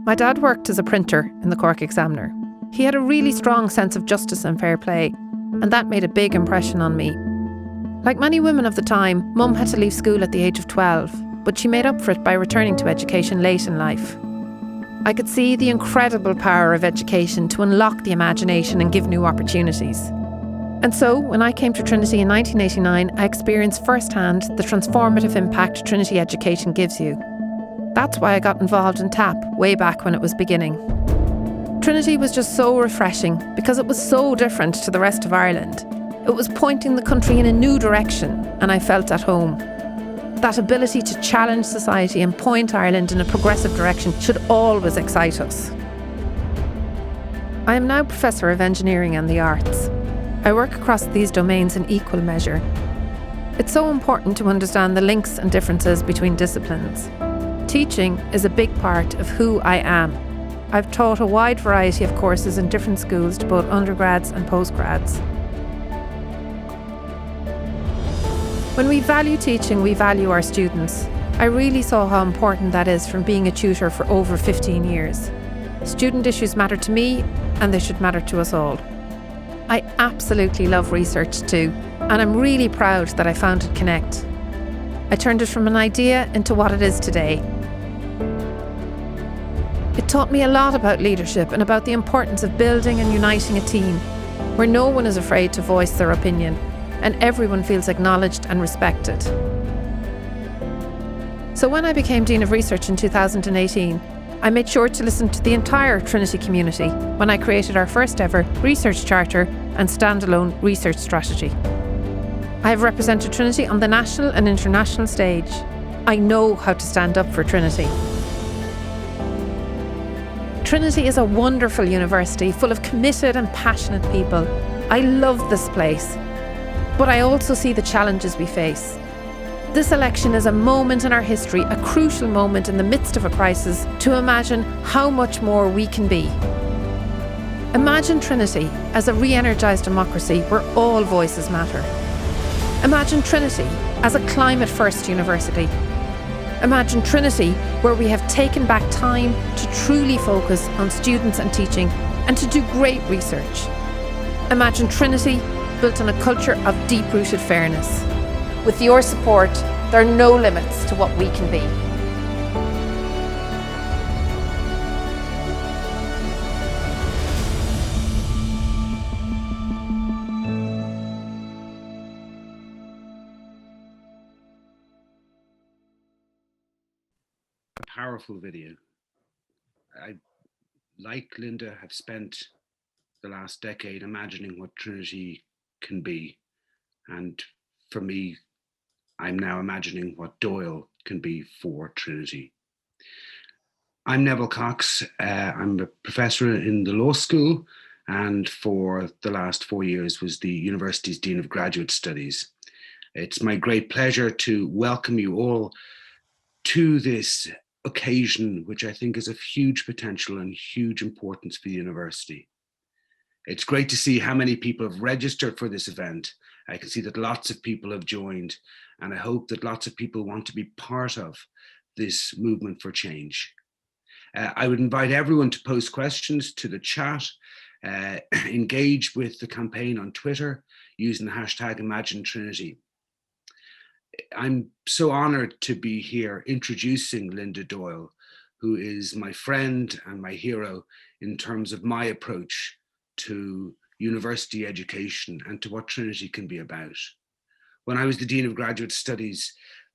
My dad worked as a printer in the Cork Examiner. He had a really strong sense of justice and fair play, and that made a big impression on me. Like many women of the time, Mum had to leave school at the age of 12, but she made up for it by returning to education late in life. I could see the incredible power of education to unlock the imagination and give new opportunities. And so, when I came to Trinity in 1989, I experienced firsthand the transformative impact Trinity education gives you. That's why I got involved in TAP way back when it was beginning. Trinity was just so refreshing because it was so different to the rest of Ireland. It was pointing the country in a new direction, and I felt at home. That ability to challenge society and point Ireland in a progressive direction should always excite us. I am now Professor of Engineering and the Arts. I work across these domains in equal measure. It's so important to understand the links and differences between disciplines. Teaching is a big part of who I am. I've taught a wide variety of courses in different schools to both undergrads and postgrads. When we value teaching, we value our students. I really saw how important that is from being a tutor for over 15 years. Student issues matter to me, and they should matter to us all. I absolutely love research too, and I'm really proud that I founded Connect. I turned it from an idea into what it is today. It taught me a lot about leadership and about the importance of building and uniting a team, where no one is afraid to voice their opinion, and everyone feels acknowledged and respected. So when I became Dean of Research in 2018, I made sure to listen to the entire Trinity community when I created our first ever research charter and standalone research strategy. I have represented Trinity on the national and international stage. I know how to stand up for Trinity. Trinity is a wonderful university full of committed and passionate people. I love this place. But I also see the challenges we face. This election is a moment in our history, a crucial moment in the midst of a crisis, to imagine how much more we can be. Imagine Trinity as a re-energised democracy where all voices matter. Imagine Trinity as a climate-first university. Imagine Trinity where we have taken back time to truly focus on students and teaching and to do great research. Imagine Trinity built on a culture of deep-rooted fairness. With your support, there are no limits to what we can be. A powerful video. I, like Linda, have spent the last decade imagining what Trinity can be. And for me, I'm now imagining what Doyle can be for Trinity. I'm Neville Cox. I'm a professor in the law school, and for the last 4 years was the university's Dean of Graduate Studies. It's my great pleasure to welcome you all to this occasion, which I think is of huge potential and huge importance for the university. It's great to see how many people have registered for this event. I can see that lots of people have joined, and I hope that lots of people want to be part of this movement for change. I would invite everyone to post questions to the chat, engage with the campaign on Twitter using the hashtag ImagineTrinity. I'm so honored to be here introducing Linda Doyle, who is my friend and my hero in terms of my approach to university education and to what Trinity can be about. When I was the Dean of Graduate Studies,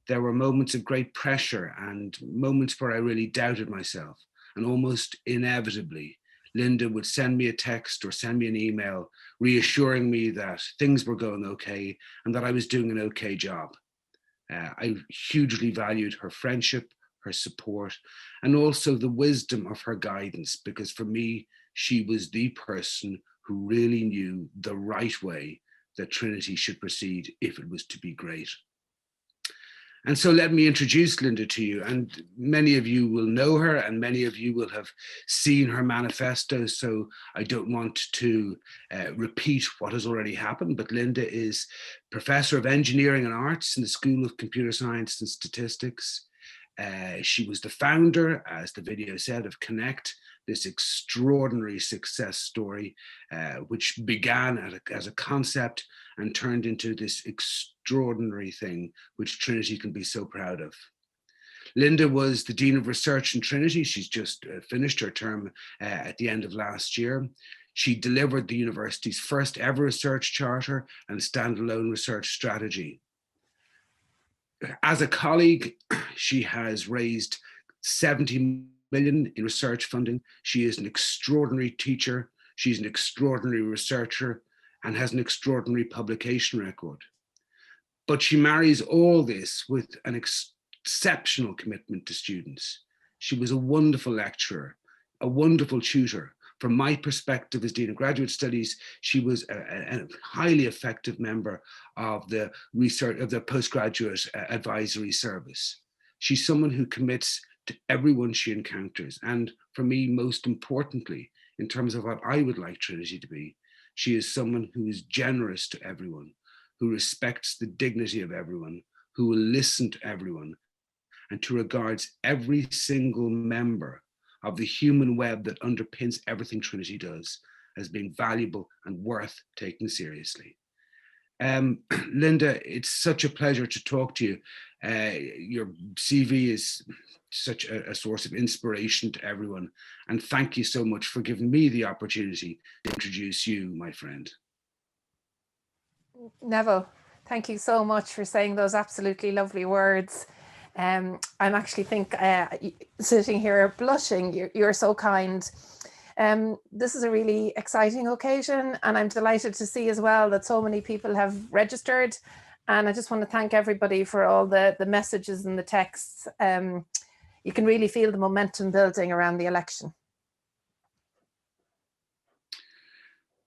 there were moments of great pressure and moments where I really doubted myself. And almost inevitably, Linda would send me a text or send me an email reassuring me that things were going okay and that I was doing an okay job. I hugely valued her friendship, her support, and also the wisdom of her guidance, because for me, she was the person who really knew the right way that Trinity should proceed if it was to be great. And so let me introduce Linda to you, and many of you will know her and many of you will have seen her manifesto, so I don't want to repeat what has already happened, but Linda is Professor of Engineering and Arts in the School of Computer Science and Statistics. She was the founder, as the video said, of Connect, this extraordinary success story, which began as a concept and turned into this extraordinary thing, which Trinity can be so proud of. Linda was the Dean of Research in Trinity. She's just finished her term at the end of last year. She delivered the university's first ever research charter and standalone research strategy. As a colleague, she has raised 70 million in research funding. She is an extraordinary teacher. She's an extraordinary researcher and has an extraordinary publication record. But she marries all this with an exceptional commitment to students. She was a wonderful lecturer, a wonderful tutor. From my perspective as Dean of Graduate Studies, she was a highly effective member of the research of the postgraduate advisory service. She's someone who commits to everyone she encounters. And for me, most importantly, in terms of what I would like Trinity to be, she is someone who is generous to everyone, who respects the dignity of everyone, who will listen to everyone, and who regards every single member of the human web that underpins everything Trinity does as being valuable and worth taking seriously. Linda, it's such a pleasure to talk to you. Your CV is such a source of inspiration to everyone. And thank you so much for giving me the opportunity to introduce you, my friend. Neville, thank you so much for saying those absolutely lovely words. I'm actually sitting here blushing. You're so kind. This is a really exciting occasion, and I'm delighted to see as well that so many people have registered. And I just want to thank everybody for all the messages and the texts. You can really feel the momentum building around the election.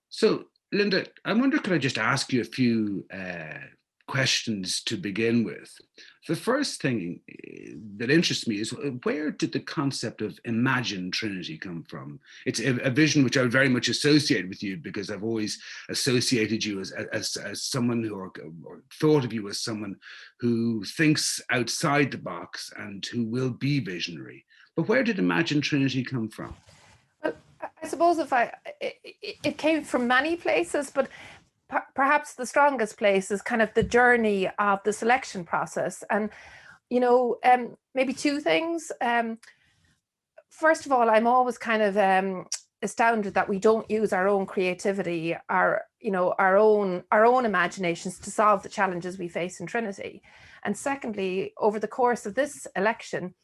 So, Linda, I wonder, could I just ask you a few questions to begin with? The first thing that interests me is, where did the concept of ImagineTrinity come from? It's a vision which I very much associate with you, because I've always associated you as someone who, or thought of you as someone who thinks outside the box and who will be visionary. But where did ImagineTrinity come from? Well, I suppose it came from many places, but perhaps the strongest place is kind of the journey of the selection process. And, maybe two things. First of all, I'm always kind of astounded that we don't use our own creativity, our own imaginations to solve the challenges we face in Trinity. And secondly, over the course of this election,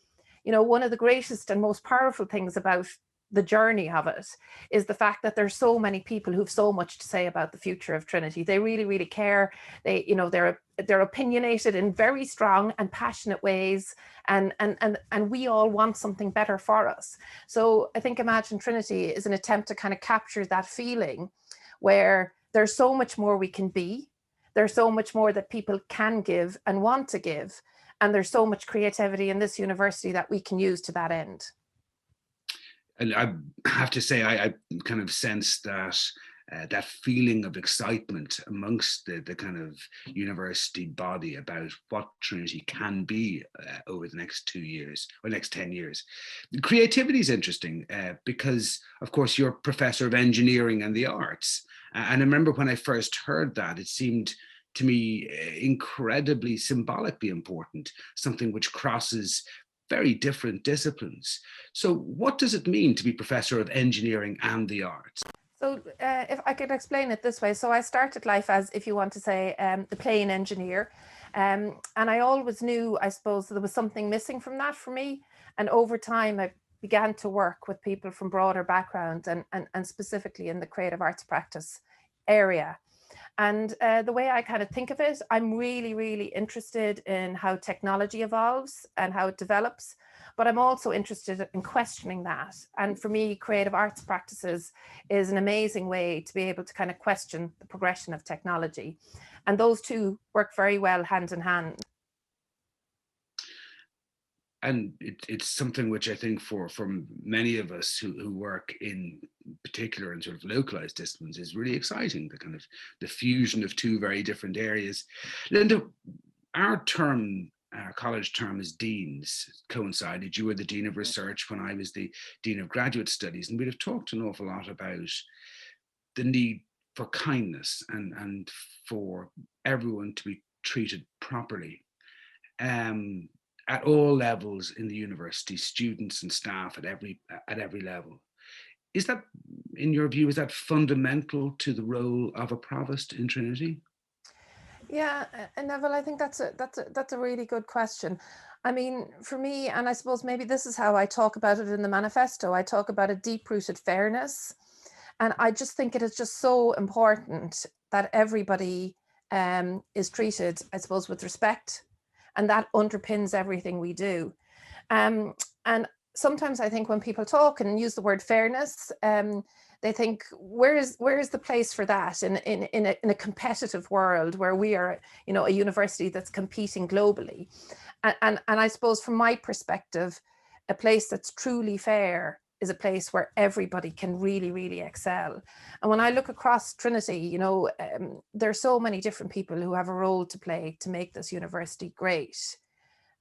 one of the greatest and most powerful things about the journey of it is the fact that there's so many people who've so much to say about the future of Trinity. They really, really care. They're opinionated in very strong and passionate ways, and we all want something better for us. So I think ImagineTrinity is an attempt to kind of capture that feeling where there's so much more we can be. There's so much more that people can give and want to give. And there's so much creativity in this university that we can use to that end. And I have to say, I kind of sense that that feeling of excitement amongst the kind of university body about what Trinity can be over the next 2 years or next 10 years. The creativity is interesting because, of course, you're professor of engineering and the arts. And I remember when I first heard that, it seemed to me incredibly symbolically important, something which crosses very different disciplines. So what does it mean to be professor of engineering and the arts? So if I could explain it this way. So I started life as, if you want to say, the plain engineer. And I always knew, I suppose, there was something missing from that for me. And over time, I began to work with people from broader backgrounds and specifically in the creative arts practice area. And the way I kind of think of it, I'm really, really interested in how technology evolves and how it develops, but I'm also interested in questioning that. And for me, creative arts practices is an amazing way to be able to kind of question the progression of technology. And those two work very well hand in hand. And it's something which I think for many of us who work in particular in sort of localized disciplines is really exciting, the kind of the fusion of two very different areas. Linda, our term our college term as deans coincided. You were the Dean of Research when I was the Dean of Graduate Studies, and we'd have talked an awful lot about the need for kindness and for everyone to be treated properly at all levels in the university, students and staff at every level. Is that, in your view, is that fundamental to the role of a provost in Trinity? Yeah, and Neville, I think that's a really good question. I mean, for me, and I suppose maybe this is how I talk about it in the manifesto, I talk about a deep-rooted fairness. And I just think it is just so important that everybody is treated, I suppose, with respect. And that underpins everything we do. And sometimes I think when people talk and use the word fairness, they think, where is the place for that in a competitive world where we are, you know, a university that's competing globally? And I suppose from my perspective, a place that's truly fair is a place where everybody can really, really excel. And when I look across Trinity, you know, there are so many different people who have a role to play to make this university great.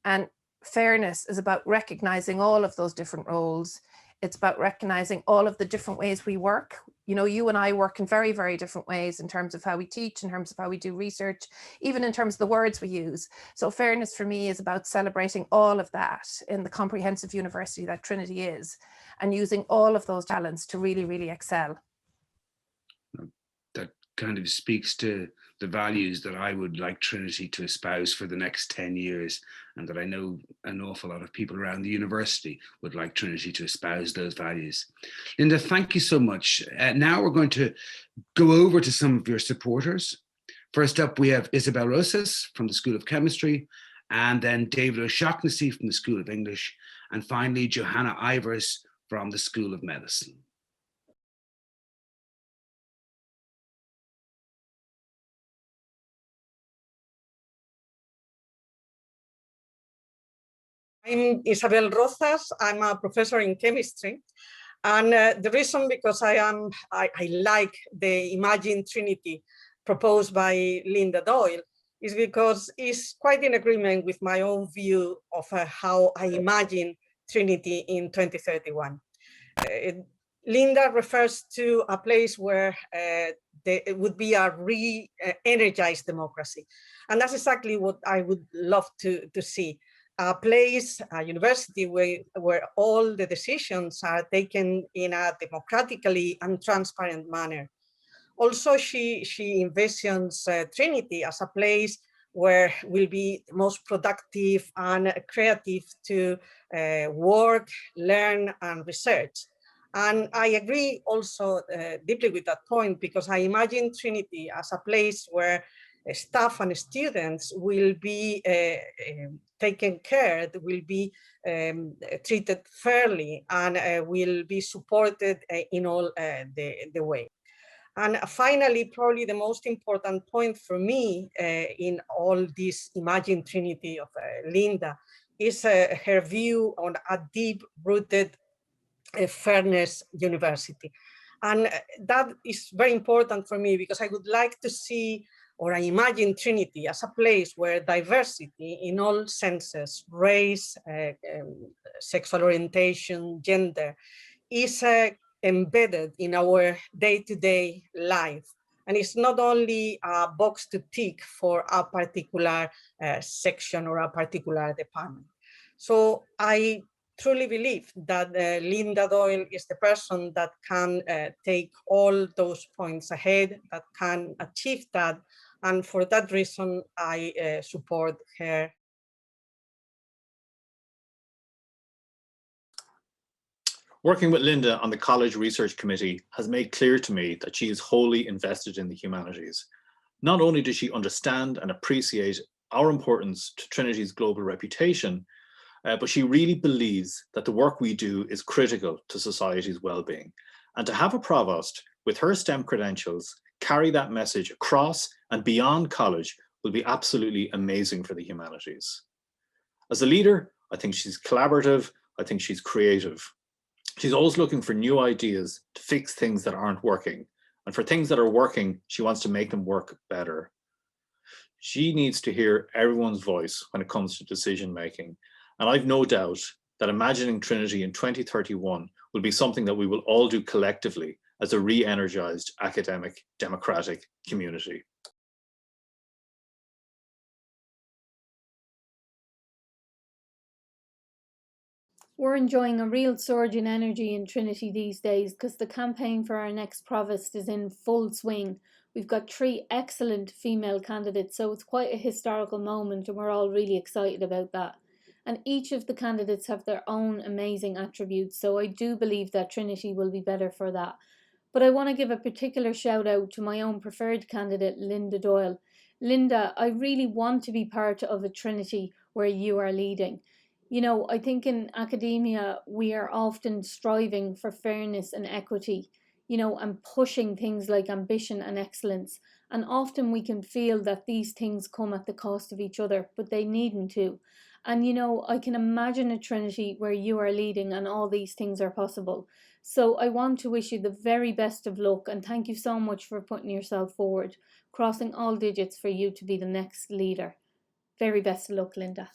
And fairness is about recognizing all of those different roles. It's about recognizing all of the different ways we work. You know, you and I work in very, very different ways in terms of how we teach, in terms of how we do research, even in terms of the words we use. So fairness for me is about celebrating all of that in the comprehensive university that Trinity is, and using all of those talents to really, really excel. That kind of speaks to the values that I would like Trinity to espouse for the next 10 years, and that I know an awful lot of people around the university would like Trinity to espouse those values. Linda, thank you so much. Now we're going to go over to some of your supporters. First up, we have Isabel Rosas from the School of Chemistry, and then David O'Shaughnessy from the School of English, and finally Johanna Ivers from the School of Medicine. I'm Isabel Rozas. I'm a professor in chemistry. And the reason because I like the ImagineTrinity proposed by Linda Doyle is because it's quite in agreement with my own view of how I imagine Trinity in 2031. Linda refers to a place where it would be a re-energized democracy. And that's exactly what I would love to see. A place, a university where all the decisions are taken in a democratically and transparent manner. Also, she envisions Trinity as a place where will be the most productive and creative to work, learn, and research. And I agree also deeply with that point, because I imagine Trinity as a place where staff and students will be taken care, will be treated fairly, and will be supported in all the way. And finally, probably the most important point for me in all this ImagineTrinity of Linda is her view on a deep-rooted fairness university. And that is very important for me, because I would like to see, or I imagine Trinity as a place where diversity in all senses, race, sexual orientation, gender, is embedded in our day-to-day life. And it's not only a box to tick for a particular section or a particular department. So I truly believe that Linda Doyle is the person that can take all those points ahead, that can achieve that. And for that reason, I support her. Working with Linda on the College Research Committee has made clear to me that she is wholly invested in the humanities. Not only does she understand and appreciate our importance to Trinity's global reputation, but she really believes that the work we do is critical to society's well-being. And to have a provost with her STEM credentials carry that message across and beyond college will be absolutely amazing for the humanities. As a leader, I think she's collaborative, I think she's creative. She's always looking for new ideas to fix things that aren't working. And for things that are working, she wants to make them work better. She needs to hear everyone's voice when it comes to decision making. And I've no doubt that imagining Trinity in 2031 will be something that we will all do collectively as a re-energized academic democratic community. We're enjoying a real surge in energy in Trinity these days because the campaign for our next Provost is in full swing. We've got 3 excellent female candidates, so it's quite a historical moment and we're all really excited about that. And each of the candidates have their own amazing attributes, so I do believe that Trinity will be better for that. But I want to give a particular shout out to my own preferred candidate, Linda Doyle. Linda, I really want to be part of a Trinity where you are leading. You know, I think in academia, we are often striving for fairness and equity, you know, and pushing things like ambition and excellence. And often we can feel that these things come at the cost of each other, but they needn't to. And, you know, I can imagine a Trinity where you are leading and all these things are possible. So I want to wish you the very best of luck and thank you so much for putting yourself forward, crossing all digits for you to be the next leader. Very best of luck, Linda.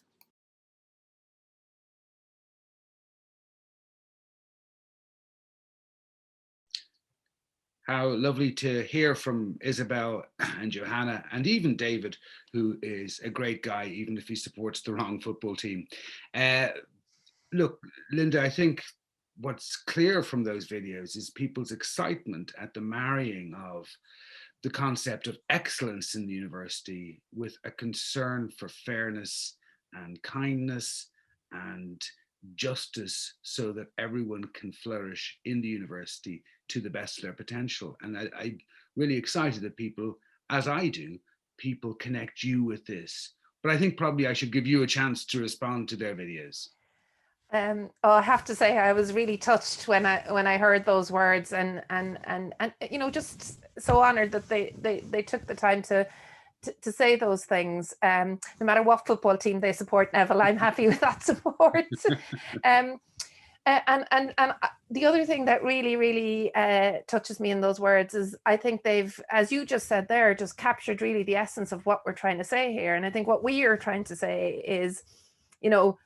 How lovely to hear from Isabel and Johanna and even David, who is a great guy, even if he supports the wrong football team. Look, Linda, I think what's clear from those videos is people's excitement at the marrying of the concept of excellence in the university with a concern for fairness and kindness and justice so that everyone can flourish in the university to the best of their potential. And I'm really excited that people, as I do, people connect you with this. But I think probably I should give you a chance to respond to their videos. I have to say I was really touched when I heard those words and you know, just so honored that they took the time to say those things. No matter what football team they support, Neville, I'm happy with that support. And the other thing that really touches me in those words is I think they've, as you just said there, just captured really the essence of what we're trying to say here. And I think what we are trying to say is, you know,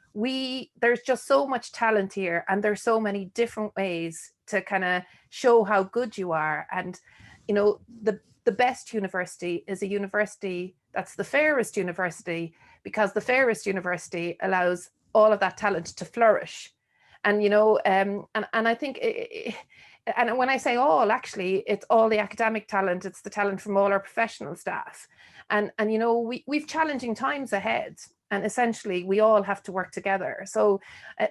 there's just so much talent here and there's so many different ways to kind of show how good you are. And, you know, the best university is a university that's the fairest university, because the fairest university allows all of that talent to flourish. And, you know, and I think, and when I say all, actually, it's all the academic talent, it's the talent from all our professional staff. And you know, we've challenging times ahead. And essentially, we all have to work together. So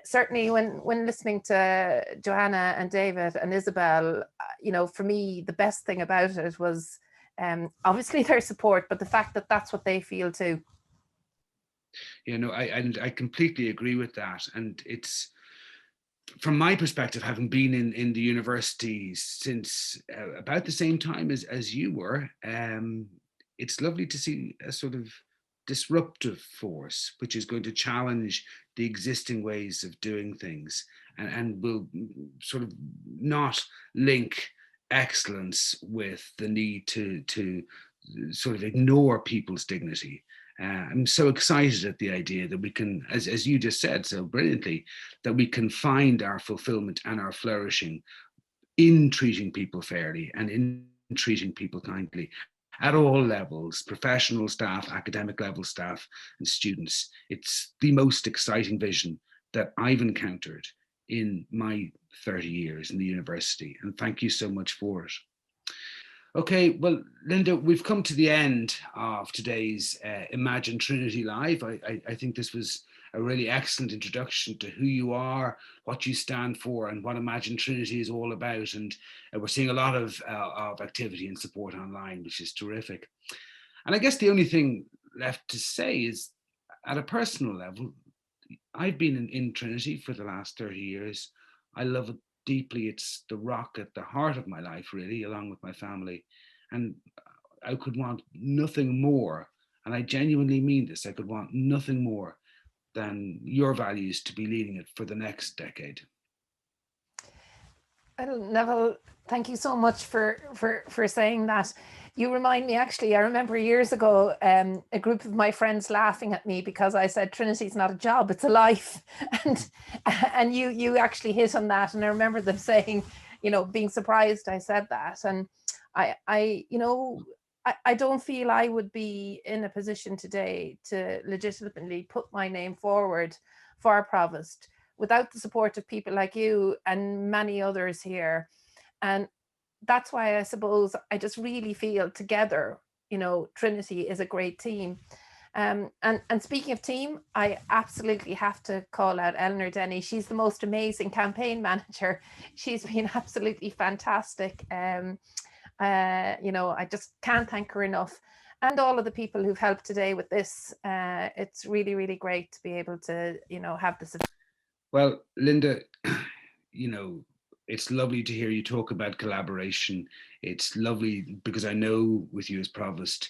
certainly when listening to Johanna and David and Isabel, you know, for me, the best thing about it was obviously their support, but the fact that that's what they feel too. You know, I completely agree with that. And it's, from my perspective, having been in the university since about the same time as you were, it's lovely to see a sort of disruptive force, which is going to challenge the existing ways of doing things and will sort of not link excellence with the need to sort of ignore people's dignity. I'm so excited at the idea that we can, as you just said so brilliantly, that we can find our fulfillment and our flourishing in treating people fairly and in treating people kindly at all levels, professional staff, academic level staff, and students. It's the most exciting vision that I've encountered in my 30 years in the university. And thank you so much for it. Okay, well, Linda, we've come to the end of today's Imagine Trinity Live. I think this was a really excellent introduction to who you are, what you stand for, and what Imagine Trinity is all about. And we're seeing a lot of activity and support online, which is terrific. And I guess the only thing left to say is, at a personal level, I've been in Trinity for the last 30 years. I love it deeply. It's the rock at the heart of my life, really, along with my family. And I could want nothing more. And I genuinely mean this. I could want nothing more than your values to be leading it for the next decade. Well, Neville, thank you so much for saying that. You remind me, actually, I remember years ago, a group of my friends laughing at me because I said Trinity's not a job, it's a life. And you actually hit on that. And I remember them saying, you know, being surprised I said that. And I don't feel I would be in a position today to legitimately put my name forward for Provost without the support of people like you and many others here. And that's why I suppose I just really feel together, you know, Trinity is a great team. And speaking of team, I absolutely have to call out Eleanor Denny. She's the most amazing campaign manager. She's been absolutely fantastic. You know, I just can't thank her enough. And all of the people who've helped today with this. It's really, really great to be able to, you know, have this. Well, Linda, you know, it's lovely to hear you talk about collaboration. It's lovely because I know with you as Provost,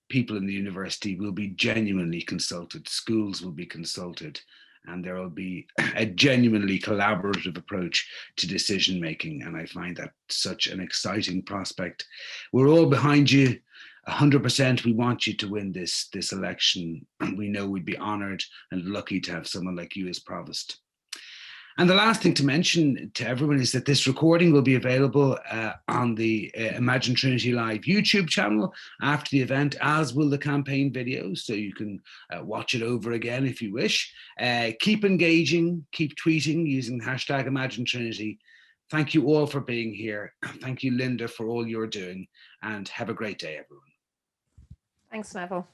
people in the university will be genuinely consulted, schools will be consulted, and there will be a genuinely collaborative approach to decision making. And I find that such an exciting prospect. We're all behind you. 100%. We want you to win this election. We know we'd be honored and lucky to have someone like you as Provost. And the last thing to mention to everyone is that this recording will be available on the Imagine Trinity Live YouTube channel after the event, as will the campaign videos, so you can watch it over again if you wish. Keep engaging, keep tweeting using the hashtag ImagineTrinity. Thank you all for being here. Thank you, Linda, for all you're doing, and have a great day, everyone. Thanks, Neville.